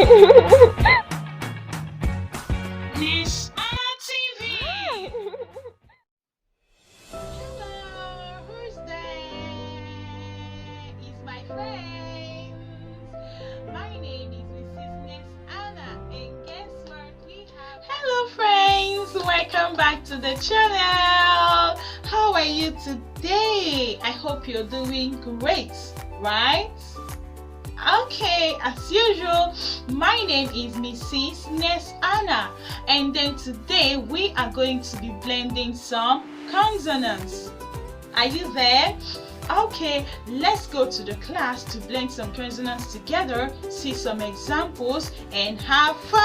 NeSs-aNA TV. Hello, who's there? It's my friends. My name is Mrs. NeSs-aNA, and guess what we have? Hello friends, welcome back to the channel. How are you today? I hope you're doing great, right? Okay, as usual, my name is Mrs. NeSs-aNA, and then today we are going to be blending some consonants. Are you there? Okay, let's go to the class to blend some consonants together, see some examples, and have fun.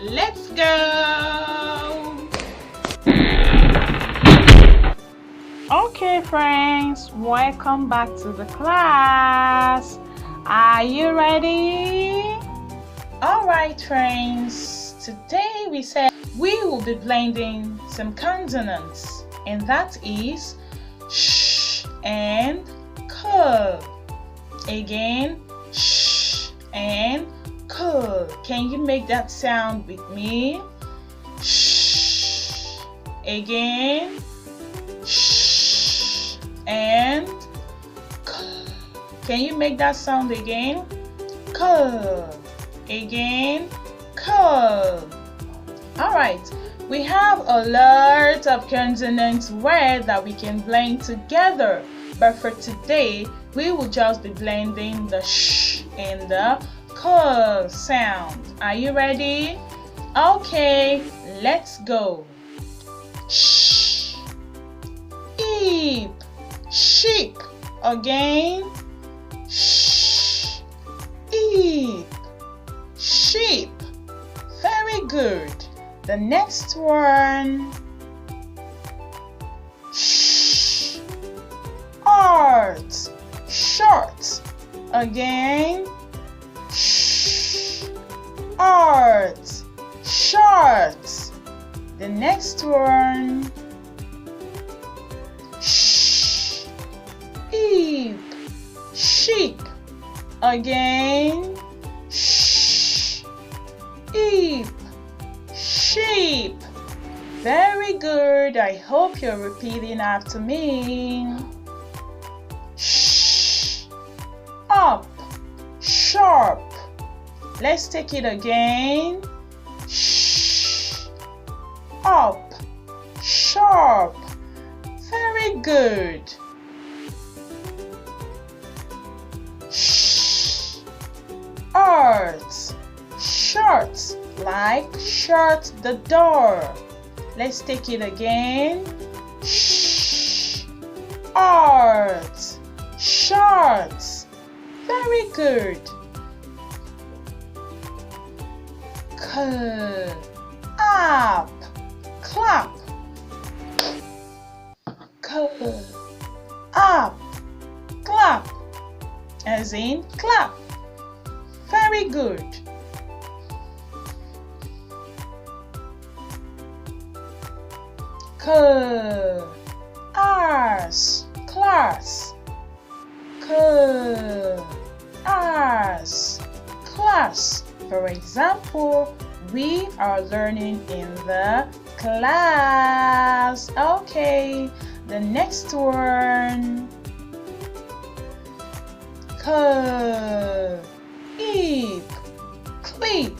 Let's go. Okay friends, welcome back to the class. Are you ready? Alright friends, today we said we will be blending some consonants, and that is sh and k. Again, sh and k. Can you make that sound with me? Sh. Again, sh and k. Can you make that sound again? K. Again, k. Alright, we have a lot of consonant words that we can blend together, but for today we will just be blending the sh and the k sound. Are you ready? Okay, let's go. Sh, eep, sheep. Again, sh, eep, sheep. Very good. The next one, sh, art, short. Again, sh, art, short. The next one, sh, eep, sheep. Again, sh, eep, sheep. Very good. I hope you're repeating after me. Sh, up, sharp. Let's take it again. Sh, up, sharp. Very good. Sh, art, short, like shut the door. Let's take it again. Sh, art, short. Very good. K, up, clap. K, up, clap. As in clap. Very good. K, ars, class. K, ars, class. For example, we are learning in the class. Okay, the next one. K, eep, clip.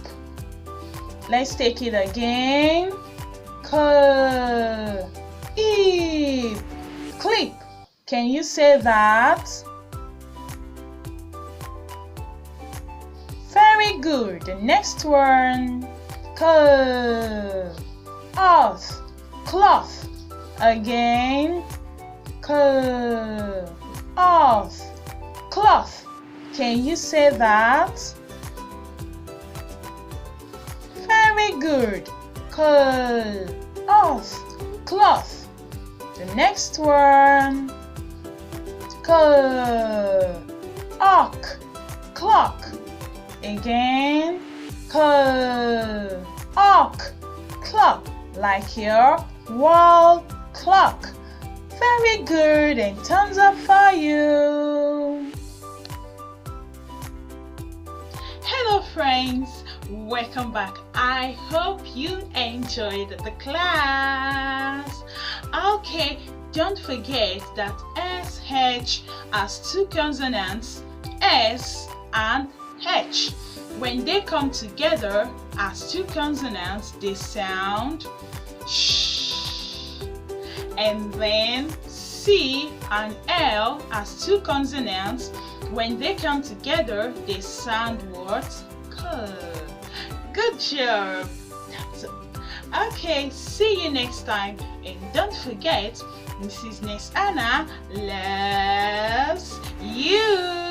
Let's take it again. K, eep, clip. Can you say that? Very good. The next one. K, off, cloth. Again. K, off, cloth. Can you say that? Very good. K, off, cloth. The next one. K, ock, clock. Again. K, ock, clock. Like your wall clock. Very good, and thumbs up for you. friends, welcome back. I hope you enjoyed the class. Okay, don't forget that SH has two consonants, S and H. When they come together as two consonants, they sound sh. And then C and L as two consonants, when they come together, they sound what? Good job. So, okay, see you next time. And don't forget, Mrs. NeSs-aNA loves you.